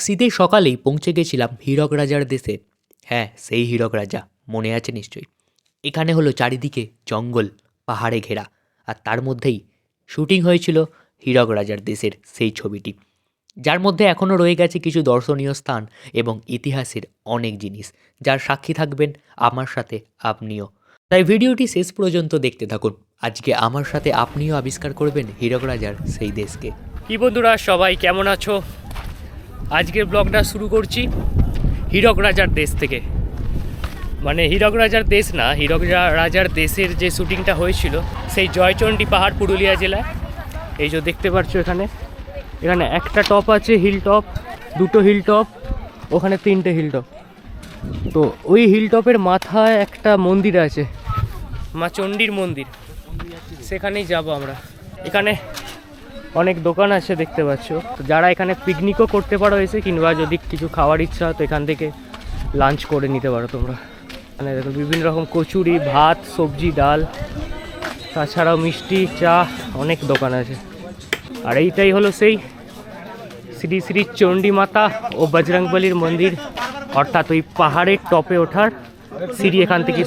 শীতের সকালেই পৌঁছে গেছিলাম হীরক রাজার দেশে। হ্যাঁ, সেই হীরক রাজা, মনে আছে নিশ্চয়ই। এখানে হলো চারিদিকে জঙ্গল, পাহাড়ে ঘেরা, আর তার মধ্যেই শুটিং হয়েছিল হীরক রাজার দেশের সেই ছবিটি, যার মধ্যে এখনও রয়ে গেছে কিছু দর্শনীয় স্থান এবং ইতিহাসের অনেক জিনিস, যার সাক্ষী থাকবেন আমার সাথে আপনিও। তাই ভিডিওটি শেষ পর্যন্ত দেখতে থাকুন। আজকে আমার সাথে আপনিও আবিষ্কার করবেন হীরক রাজার সেই দেশকে। কি বন্ধুরা, সবাই কেমন আছো? আজকের ব্লগটা শুরু করছি হীরক রাজার দেশ থেকে। মানে হীরক রাজার দেশ না, হীরক রাজার দেশের যে শ্যুটিংটা হয়েছিল সেই জয়চণ্ডী পাহাড়, পুরুলিয়া জেলায়। এই যে দেখতে পাচ্ছ, এখানে একটা টপ আছে, হিল টপ, দুটো হিল টপ, ওখানে তিনটে হিল টপ। তো ওই হিল টপের মাথায় একটা মন্দির আছে, মা চণ্ডীর মন্দির, সেখানেই যাব আমরা। এখানে অনেক দোকান আছে দেখতে পাচ্ছ, তো যারা এখানে পিকনিকও করতে পারো এসে, কিংবা যদি কিছু খাওয়ার ইচ্ছা হয় তো এখান থেকে লাঞ্চ করে নিতে পারো তোমরা। মানে দেখো বিভিন্ন রকম কচুরি, ভাত, সবজি, ডাল, তাছাড়াও মিষ্টি, চা, অনেক দোকান আছে। আর এইটাই হলো সেই শ্রী শ্রী চণ্ডী মাতা ও বজরংবলীর মন্দির, অর্থাৎ ওই পাহাড়ের টপে ওঠার সিঁড়ি এখান থেকে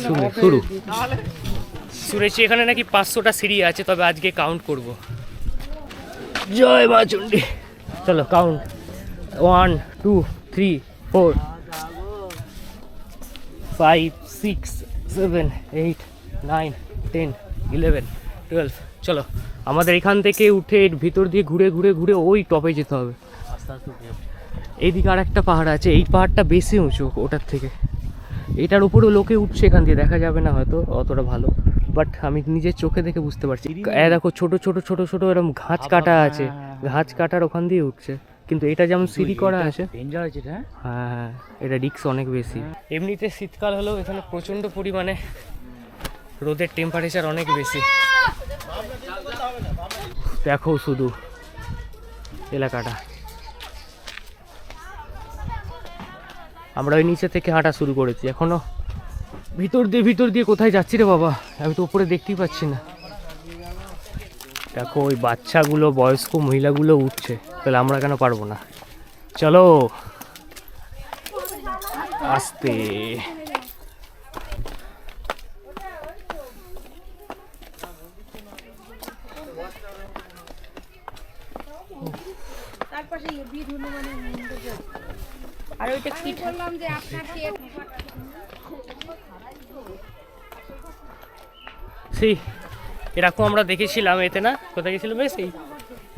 শুনেছি এখানে নাকি 500টা সিঁড়ি আছে, তবে আজকে কাউন্ট করব। জয় মা চণ্ডী। চলো কাউন্ট, 1 2 3 4 5 6 7 8 9 10 11 12। চলো আমাদের এখান থেকে উঠে এর ভিতর দিয়ে ঘুরে ঘুরে ঘুরে ওই টপে যেতে হবে। এইদিকে আর একটা পাহাড় আছে, এই পাহাড়টা বেশি উঁচু ওটার থেকে। এটার উপরেও লোকে উঠছে, এখান দিয়ে দেখা যাবে না হয়তো অতটা ভালো, বাট আমি নিজের চোখে দেখে বুঝতে পারছি। দেখো ছোট ছোট ছোট ছোট এরকম ঘাস কাটা আছে, ঘাস কাটার ওখান দিয়ে উঠছে। কিন্তু এটা যেমন সিঁড়ি করা আছে, হ্যাঁ এটা রিস্ক অনেক বেশি। এমনিতে শীতকাল হলেও এখানে প্রচণ্ড পরিমাণে রোদের টেম্পারেচার অনেক বেশি। দেখো শুধু এলাকাটা। আমরা ওই নিচে থেকে হাঁটা শুরু করেছি, এখনো ভিতর দিয়ে কোথায় যাচ্ছি রে বাবা, আমি তো উপরে দেখতেই পাচ্ছি না। দেখো ওই বাচ্চাগুলো, বয়স্ক মহিলাগুলো উঠছে, তাহলে আমরা কেন পারবো না? চলো আস্তে। আর ওইটা কি বললাম যে আপনাকে সেই এরকম আমরা দেখেছিলাম এতে, না কোথায় গেছিলাম বেশ,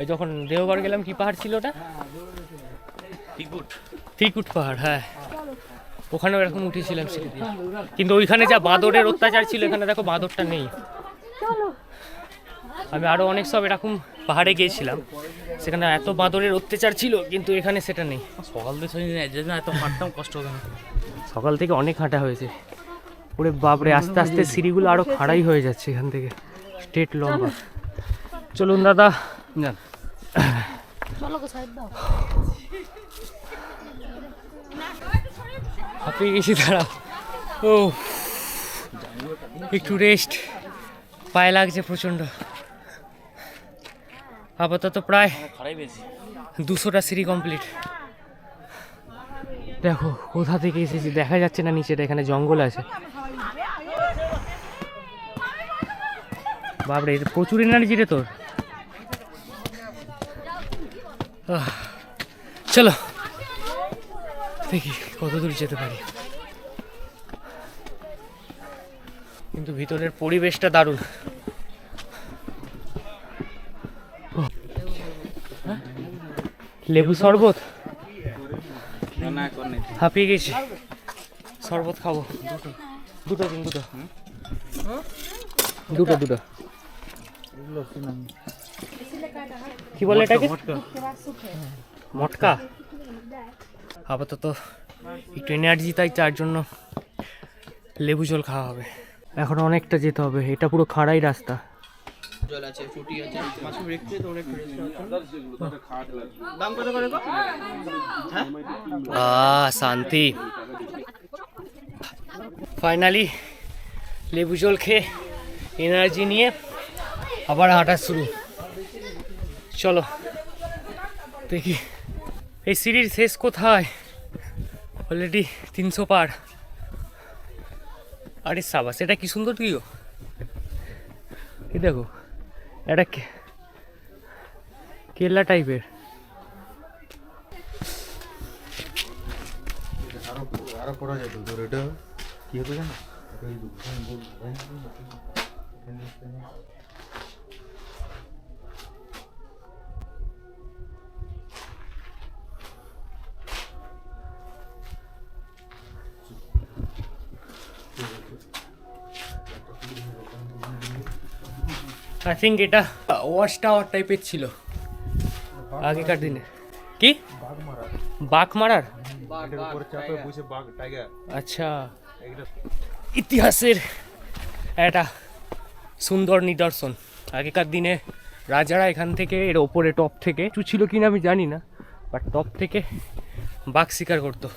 এই যখন দেওঘর গেলাম, কি পাহাড় ছিল ওটা? ত্রিকুট পাহাড়, হ্যাঁ ওখানেও এরকম উঠেছিলাম সিঁড়ি দিয়ে। কিন্তু ওইখানে যা বাঁদরের অত্যাচার ছিল, এখানে দেখো বাঁদরটা নেই। আমি আরও অনেক সব এরকম পাহাড়ে গিয়েছিলাম, সেখানে এত বাঁদরের অত্যাচার ছিল, কিন্তু এখানে সেটা নেই। সকাল থেকে অনেক হাঁটা হয়েছে, ওরে বাপরে, আস্তে আস্তে সিঁড়িগুলো আরও খাড়াই হয়ে যাচ্ছে এখান থেকে, স্ট্রেট লম্বা। চলুন দাদা, হাঁপিয়ে গেছি, দাঁড়া। ও একটু রেস্ট, পায়ে লাগছে প্রচণ্ড। আপাতত প্রায় 200টা সিঁড়ি কমপ্লিট। দেখো কোথা থেকে এসেছি, দেখা যাচ্ছে না নিচেটা, এখানে জঙ্গল আছে। বাপরে, প্রচুর এনার্জি রে তোর। চলো দেখি কত দূর যেতে পারি। কিন্তু ভিতরের পরিবেশটা দারুণ। লেবু শরবত, হাঁপিয়ে গেছি, শরবত খাবো। দুটো কি বলে এটাকে? মটকা। আপাতত একটু এনার্জি, তাই তার জন্য লেবু জল খাওয়া হবে। এখন অনেকটা যেতে হবে, এটা পুরো খাড়াই রাস্তা। জল আছে, ফুটি আছে, মাছু রেখে তো অনেক দাম কত করে গো? শান্তি। ফাইনালি লেবু জল খেয়ে এনার্জি নিয়ে আবার হাঁটা শুরু। চলো দেখি এই সিঁড়ির শেষ কোথায়? অলরেডি 300 পার। আরে সাবাস, এটা কি সুন্দর ভিউ! এই দেখো, এটা কেল্লা টাইপের। আরো করা যেত তোর, এটা কি হতো জানো? আই থিঙ্ক এটা ওয়াচ টাওয়ার টাইপের ছিল আগেকার দিনে। কি বাঘ মারার? এটার উপরে চাপে বসে বাঘ, টাইগার। আচ্ছা, এটা ইতিহাসের একটা সুন্দর নিদর্শন। আগেকার দিনে রাজারা এখান থেকে, এর ওপরে টপ থেকে, কিছু ছিল কিনা আমি জানি না, বাট টপ থেকে বাঘ শিকার করতো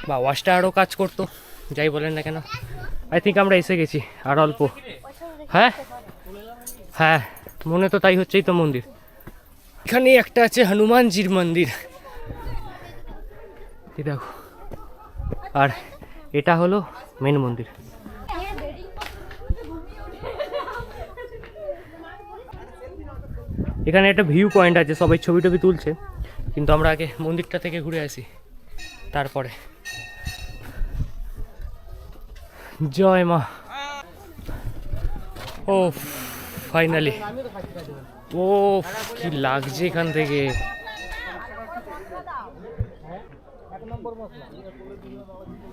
বা ওয়াচটা আরও কাজ করতো, যাই বলেন না কেন। আই থিঙ্ক আমরা এসে গেছি, আর অল্প। হ্যাঁ হ্যাঁ, মনে তো তাই হচ্ছেই তো মন্দির। এখানে একটা আছে হনুমানজির মন্দির, এই দেখো। আর এটা হলো মেন মন্দির। এখানে একটা ভিউ পয়েন্ট আছে, সবাই ছবি টবি তুলছে, কিন্তু আমরা আগে মন্দিরটা থেকে ঘুরে আসি তারপরে। জয় মা। ও ফাইনালি, ও কি লাগছে এখান থেকে।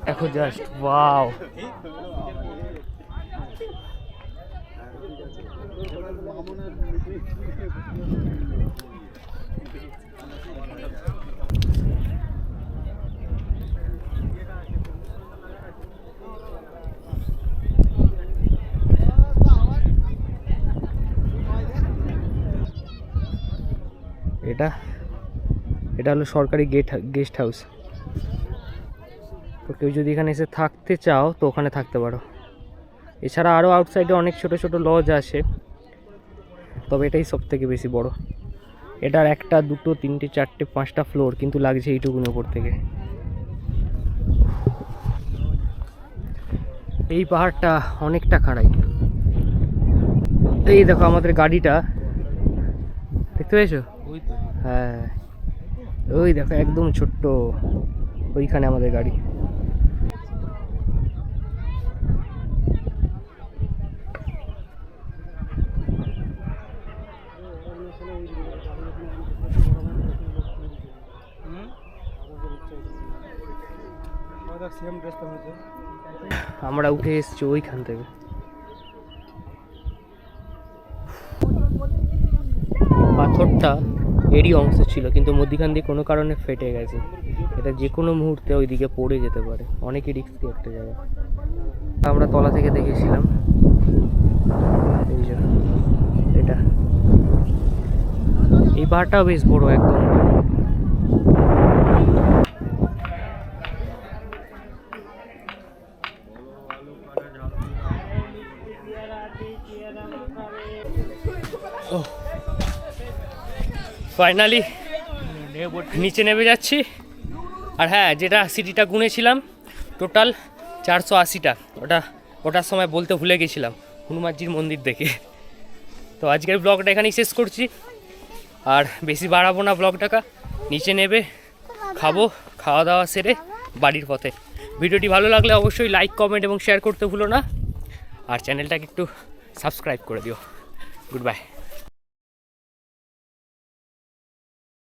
দেখো জাস্ট, ওয়াও। এটা এটা হলো সরকারি গেস্ট হাউস। তো কেউ যদি এখানে এসে থাকতে চাও তো ওখানে থাকতে পারো। এছাড়া আরও আউটসাইডে অনেক ছোট ছোট লজ আছে, তবে এটাই সব থেকে বেশি বড়। এটার 1, 2, 3, 4, 5টা ফ্লোর, কিন্তু লাগছে এইটুকুন উপর থেকে। এই পাহাড়টা অনেকটা খাড়াই। এই দেখো আমাদের গাড়িটা, দেখতে পেয়েছো? ওই তো। হ্যাঁ, ওই দেখো একদম ছোট্ট, ওইখানে আমাদের গাড়ি। আমরা উঠে এসছি ওইখান থেকে। পাথরটা এরই অংশ ছিল, কিন্তু মধ্যিখান দিয়ে কোনো কারণে ফেটে গেছে। এটা যে কোনো মুহূর্তে ওইদিকে পড়ে যেতে পারে, অনেকই রিস্কি একটা জায়গা। আমরা তলা থেকে দেখেছিলাম, এই যে এটা, এই পাহাড়টাও বেশ বড় একদম। ফাইনালি নিচে নেমে যাচ্ছি। আর হ্যাঁ, যেটা সিটিটা গুনেছিলাম টোটাল 480টা, ওটার সময় বলতে ভুলে গেছিলাম হনুমানজির মন্দির দেখে। তো আজকের ব্লগটা এখানেই শেষ করছি, আর বেশি বাড়াবো না ব্লগটাকে। নিচে নেবে খাওয়া দাওয়া সেরে বাড়ির পথে। ভিডিওটি ভালো লাগলে অবশ্যই লাইক, কমেন্ট এবং শেয়ার করতে ভুলো না, আর চ্যানেলটাকে একটু সাবস্ক্রাইব করে দিও। Good bye.